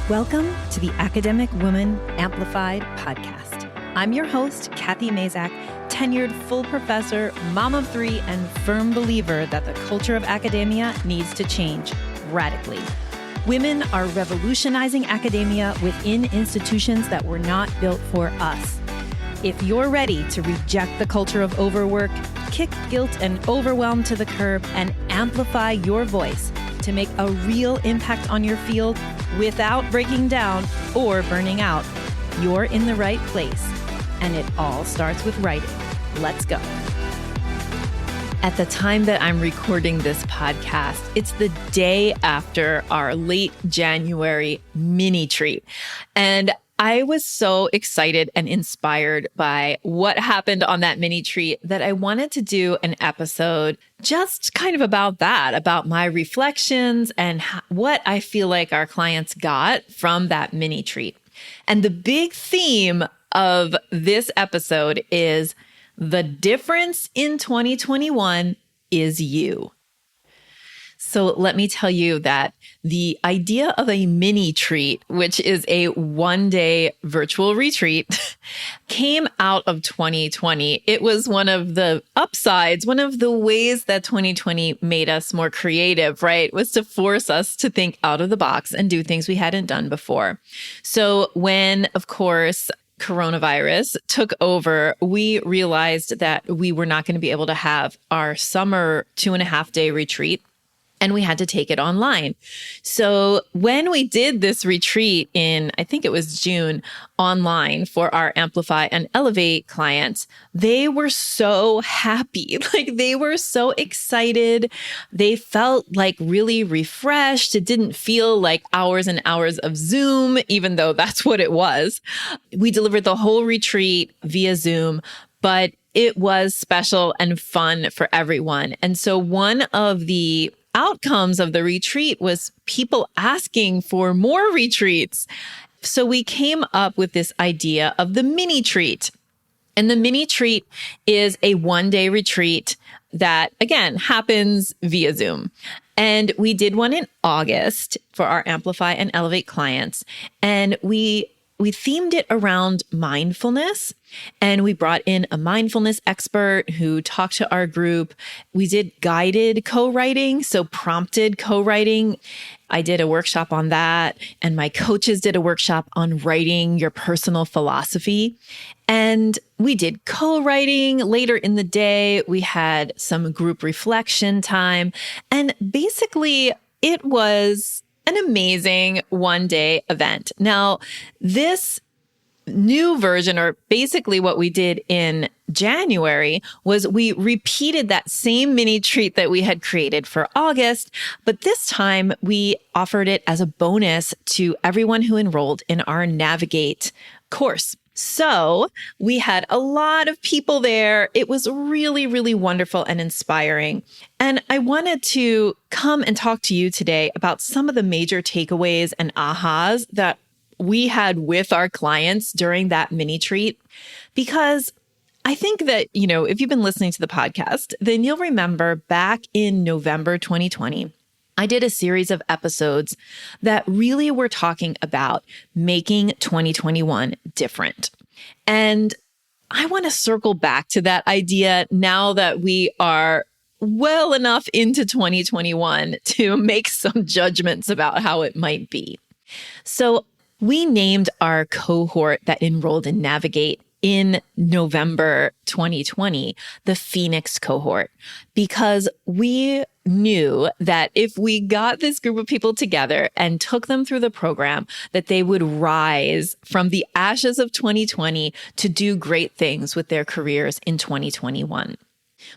Welcome to the Academic Woman Amplified podcast. I'm your host, Kathy Mazak, tenured full professor, mom of three, and firm believer that the culture of academia needs to change radically. Women are revolutionizing academia within institutions that were not built for us. If you're ready to reject the culture of overwork, kick guilt and overwhelm to the curb, and amplify your voice to make a real impact on your field without breaking down or burning out, you're in the right place. And it all starts with writing. Let's go. At the time that I'm recording this podcast, it's the day after our late January mini treat. And I was so excited and inspired by what happened on that mini treat that I wanted to do an episode just kind of about that, about my reflections and what I feel like our clients got from that mini treat. And the big theme of this episode is the difference in 2021 is you. So let me tell you that the idea of a mini treat, which is a one-day virtual retreat, came out of 2020. It was one of the upsides, one of the ways that 2020 made us more creative, right? Was to force us to think out of the box and do things we hadn't done before. So when, of course, coronavirus took over, we realized that we were not going to be able to have our summer 2.5-day retreat. And we had to take it online. So when we did this retreat in, I think it was June, online for our Amplify and Elevate clients, they were so happy. Like they were so excited. They felt like really refreshed. It didn't feel like hours and hours of Zoom, even though that's what it was. We delivered the whole retreat via Zoom, but it was special and fun for everyone. And so one of the outcomes of the retreat was people asking for more retreats. So we came up with this idea of the mini treat. And the mini treat is a one-day retreat that, again, happens via Zoom. And we did one in August for our Amplify and Elevate clients. And we themed it around mindfulness, and we brought in a mindfulness expert who talked to our group. We did guided co-writing, so prompted co-writing. I did a workshop on that, and my coaches did a workshop on writing your personal philosophy. And we did co-writing later in the day. We had some group reflection time, and basically it was an amazing one-day event. Now, this new version, or basically what we did in January, was we repeated that same mini treat that we had created for August, but this time we offered it as a bonus to everyone who enrolled in our Navigate course. So we had a lot of people there. It was really, really wonderful and inspiring. And I wanted to come and talk to you today about some of the major takeaways and ahas that we had with our clients during that mini treat, because I think that, if you've been listening to the podcast, then you'll remember back in November 2020, I did a series of episodes that really were talking about making 2021 different. And I want to circle back to that idea now that we are well enough into 2021 to make some judgments about how it might be. So we named our cohort that enrolled in Navigate in November 2020, the Phoenix Cohort, because we knew that if we got this group of people together and took them through the program, that they would rise from the ashes of 2020 to do great things with their careers in 2021.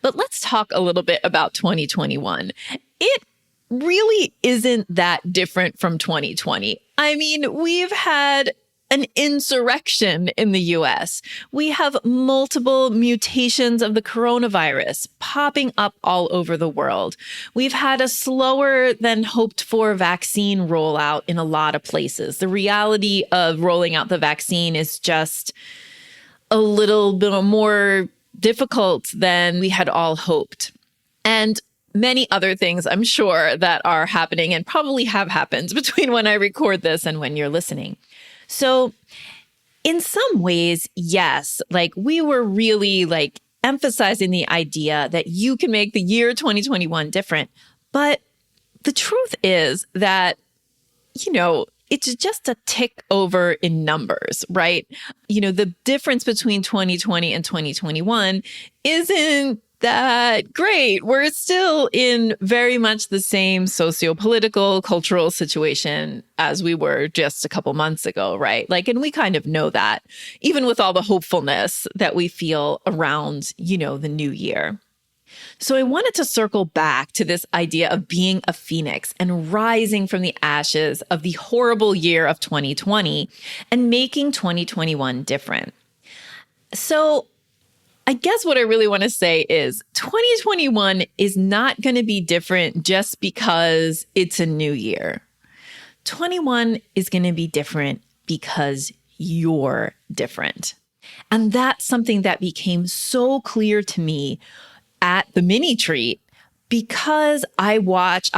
But let's talk a little bit about 2021. It really isn't that different from 2020. I mean, we've had an insurrection in the US. We have multiple mutations of the coronavirus popping up all over the world. We've had a slower than hoped for vaccine rollout in a lot of places. The reality of rolling out the vaccine is just a little bit more difficult than we had all hoped. And many other things, I'm sure, that are happening and probably have happened between when I record this and when you're listening. So in some ways, yes, like we were really like emphasizing the idea that you can make the year 2021 different. But the truth is that, it's just a tick over in numbers, right? The difference between 2020 and 2021 isn't that great. We're still in very much the same socio-political, cultural situation as we were just a couple months ago, right? And we kind of know that, even with all the hopefulness that we feel around, the new year. So I wanted to circle back to this idea of being a phoenix and rising from the ashes of the horrible year of 2020 and making 2021 different. So I guess what I really want to say is 2021 is not going to be different just because it's a new year. 21 is going to be different because you're different. And that's something that became so clear to me at the mini treat because I was,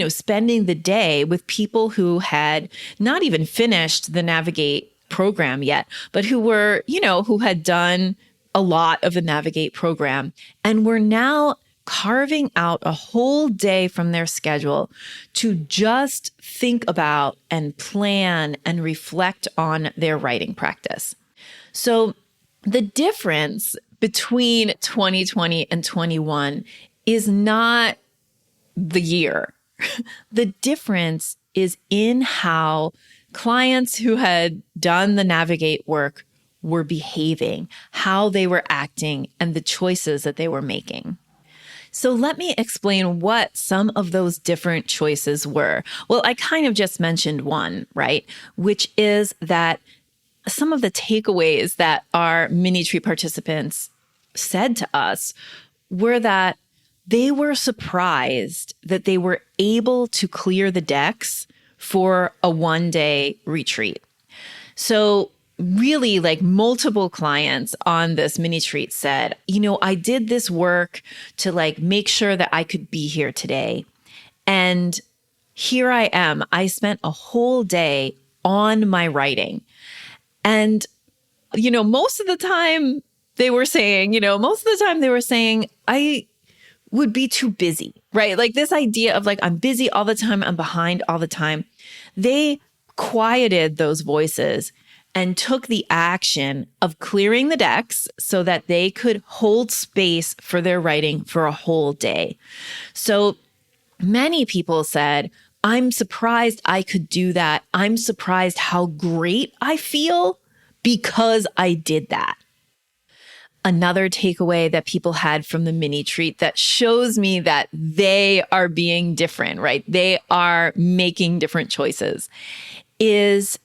spending the day with people who had not even finished the Navigate program yet, but who were, who had done a lot of the Navigate program and were now carving out a whole day from their schedule to just think about and plan and reflect on their writing practice. So the difference between 2020 and 21 is not the year. The difference is in how clients who had done the Navigate work were behaving, how they were acting, and the choices that they were making. So let me explain what some of those different choices were. Well, I kind of just mentioned one, right? Which is that some of the takeaways that our mini treat participants said to us were that they were surprised that they were able to clear the decks for a one-day retreat. So really, multiple clients on this mini treat said, I did this work to make sure that I could be here today. And here I am. I spent a whole day on my writing. And, most of the time they were saying, I would be too busy, right? This idea of I'm busy all the time, I'm behind all the time. They quieted those voices and took the action of clearing the decks so that they could hold space for their writing for a whole day. So many people said, I'm surprised I could do that. I'm surprised how great I feel because I did that. Another takeaway that people had from the mini treat that shows me that they are being different, right? They are making different choices is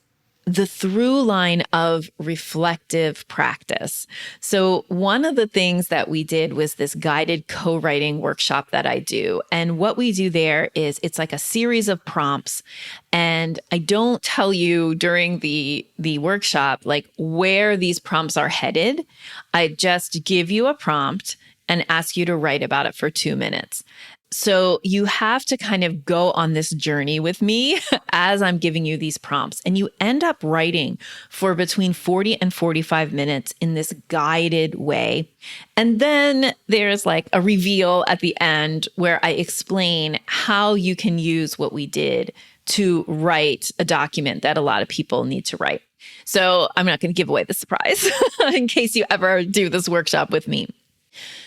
the through line of reflective practice. So one of the things that we did was this guided co-writing workshop that I do. And what we do there is it's like a series of prompts. And I don't tell you during the workshop, where these prompts are headed. I just give you a prompt and ask you to write about it for 2 minutes. So you have to kind of go on this journey with me as I'm giving you these prompts. And you end up writing for between 40 and 45 minutes in this guided way. And then there's a reveal at the end where I explain how you can use what we did to write a document that a lot of people need to write. So I'm not going to give away the surprise in case you ever do this workshop with me.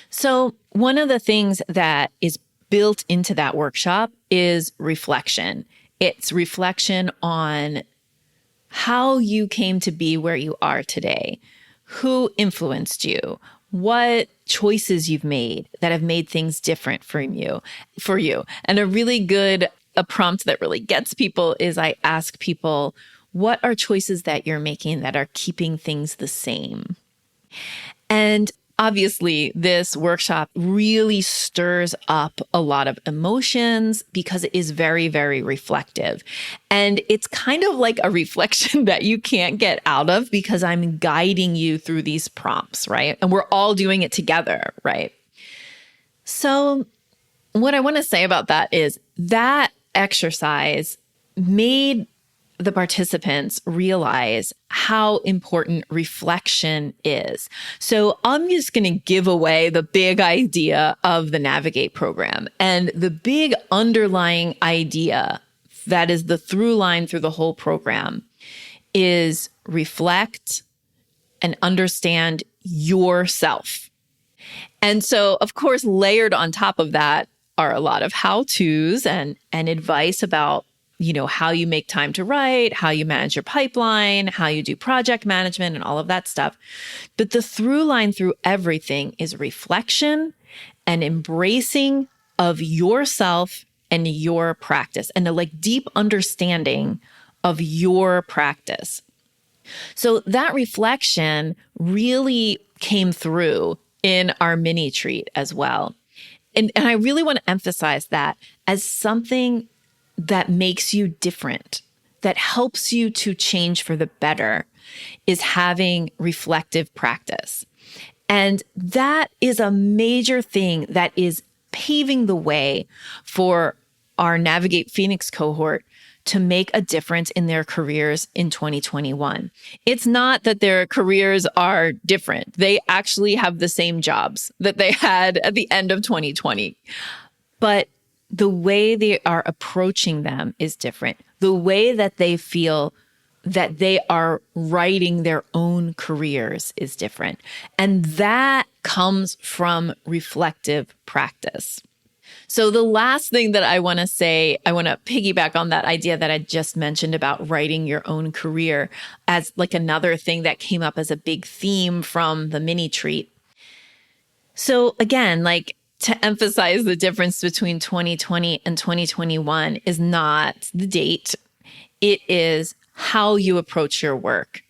So one of the things that is built into that workshop is reflection. It's reflection on how you came to be where you are today, who influenced you, what choices you've made that have made things different for you. And a prompt that really gets people is I ask people, what are choices that you're making that are keeping things the same? And obviously, this workshop really stirs up a lot of emotions because it is very, very reflective. And it's kind of like a reflection that you can't get out of because I'm guiding you through these prompts, right? And we're all doing it together, right? So what I want to say about that is that exercise made the participants realize how important reflection is. So I'm just going to give away the big idea of the Navigate program. And the big underlying idea that is the through line through the whole program is reflect and understand yourself. And so, of course, layered on top of that are a lot of how-tos and advice about, how you make time to write, how you manage your pipeline, how you do project management and all of that stuff. But the through line through everything is reflection and embracing of yourself and your practice and a deep understanding of your practice. So that reflection really came through in our mini treat as well. And I really want to emphasize that as something that makes you different, that helps you to change for the better, is having reflective practice. And that is a major thing that is paving the way for our Navigate Phoenix cohort to make a difference in their careers in 2021. It's not that their careers are different. They actually have the same jobs that they had at the end of 2020. But the way they are approaching them is different. The way that they feel that they are writing their own careers is different. And that comes from reflective practice. So the last thing that I want to say, I want to piggyback on that idea that I just mentioned about writing your own career as another thing that came up as a big theme from the mini treat. So again, to emphasize the difference between 2020 and 2021 is not the date. It is how you approach your work.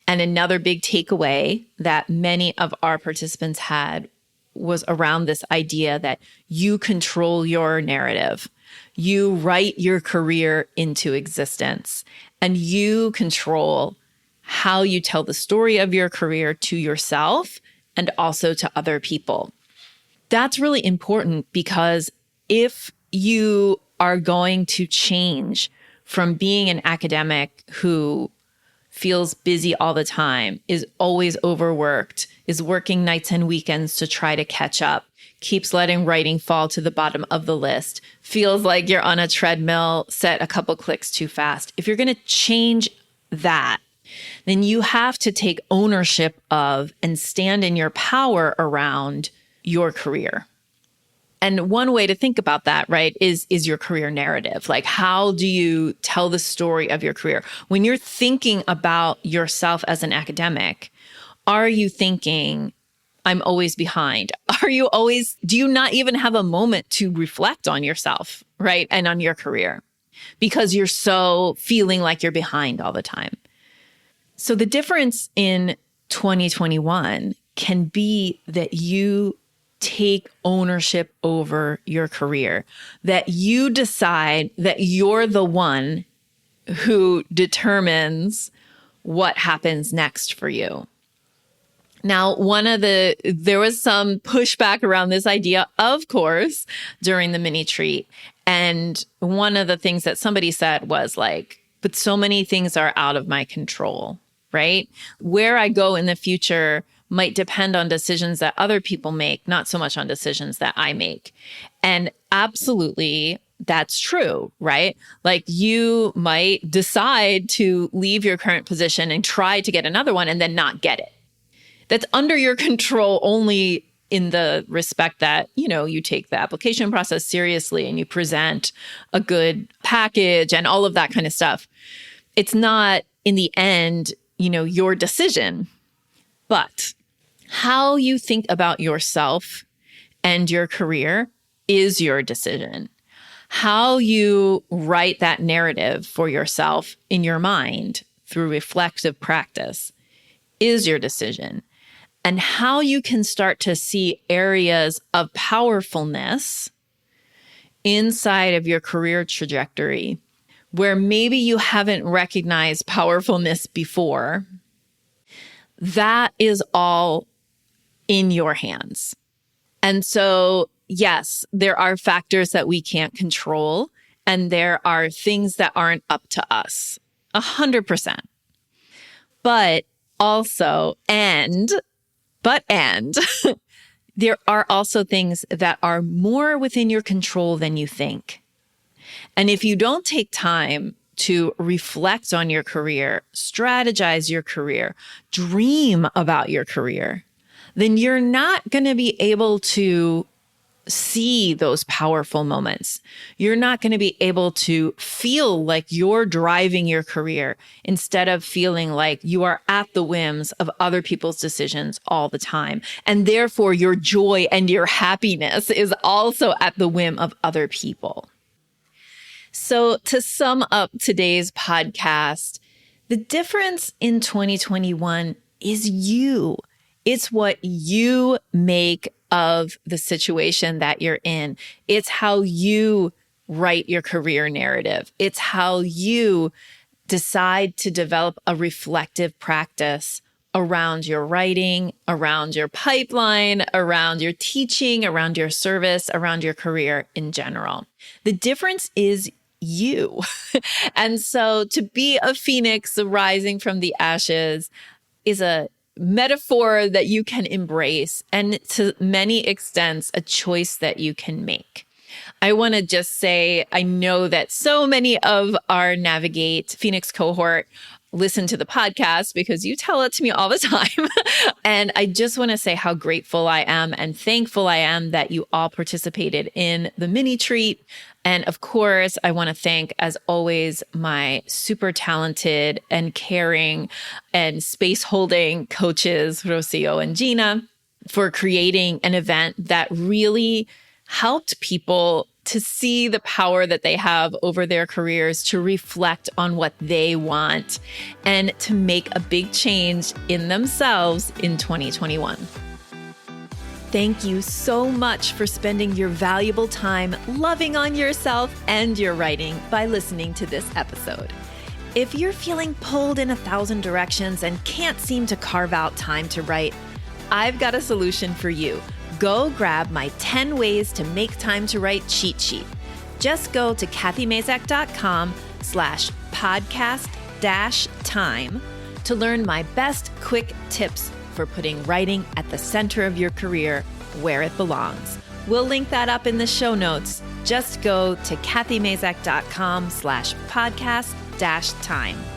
And another big takeaway that many of our participants had was around this idea that you control your narrative. You write your career into existence, and you control how you tell the story of your career to yourself and also to other people. That's really important because if you are going to change from being an academic who feels busy all the time, is always overworked, is working nights and weekends to try to catch up, keeps letting writing fall to the bottom of the list, feels like you're on a treadmill, set a couple clicks too fast. If you're going to change that, then you have to take ownership of and stand in your power around your career. And one way to think about that, right, is your career narrative. How do you tell the story of your career? When you're thinking about yourself as an academic, are you thinking, I'm always behind? Do you not even have a moment to reflect on yourself, right, and on your career? Because you're so feeling like you're behind all the time. So the difference in 2021 can be that you take ownership over your career, that you decide that you're the one who determines what happens next for you. Now, there was some pushback around this idea, of course, during the mini treat. And one of the things that somebody said was but so many things are out of my control, right? Where I go in the future might depend on decisions that other people make, not so much on decisions that I make. And absolutely, that's true, right? You might decide to leave your current position and try to get another one and then not get it. That's under your control only in the respect that, you take the application process seriously and you present a good package and all of that kind of stuff. It's not, in the end, your decision. But how you think about yourself and your career is your decision. How you write that narrative for yourself in your mind through reflective practice is your decision. And how you can start to see areas of powerfulness inside of your career trajectory where maybe you haven't recognized powerfulness before, that is all in your hands. And so yes, there are factors that we can't control, and there are things that aren't up to us. 100%. But also, there are also things that are more within your control than you think. And if you don't take time to reflect on your career, strategize your career, dream about your career, then you're not going to be able to see those powerful moments. You're not going to be able to feel like you're driving your career instead of feeling like you are at the whims of other people's decisions all the time. And therefore, your joy and your happiness is also at the whim of other people. So to sum up today's podcast, the difference in 2021 is you. It's what you make of the situation that you're in. It's how you write your career narrative. It's how you decide to develop a reflective practice around your writing, around your pipeline, around your teaching, around your service, around your career in general. The difference is you. And so to be a phoenix rising from the ashes is a metaphor that you can embrace, and to many extents, a choice that you can make. I want to just say, I know that so many of our Navigate Phoenix Cohort listen to the podcast because you tell it to me all the time. And I just want to say how grateful I am and thankful I am that you all participated in the mini treat. And of course, I want to thank, as always, my super talented and caring and space holding coaches, Rocio and Gina, for creating an event that really helped people to see the power that they have over their careers, to reflect on what they want, and to make a big change in themselves in 2021. Thank you so much for spending your valuable time loving on yourself and your writing by listening to this episode. If you're feeling pulled in 1,000 directions and can't seem to carve out time to write, I've got a solution for you. Go grab my 10 ways to make time to write cheat sheet. Just go to kathymazak.com/podcast-time to learn my best quick tips for putting writing at the center of your career where it belongs. We'll link that up in the show notes. Just go to kathymazak.com/podcast-time.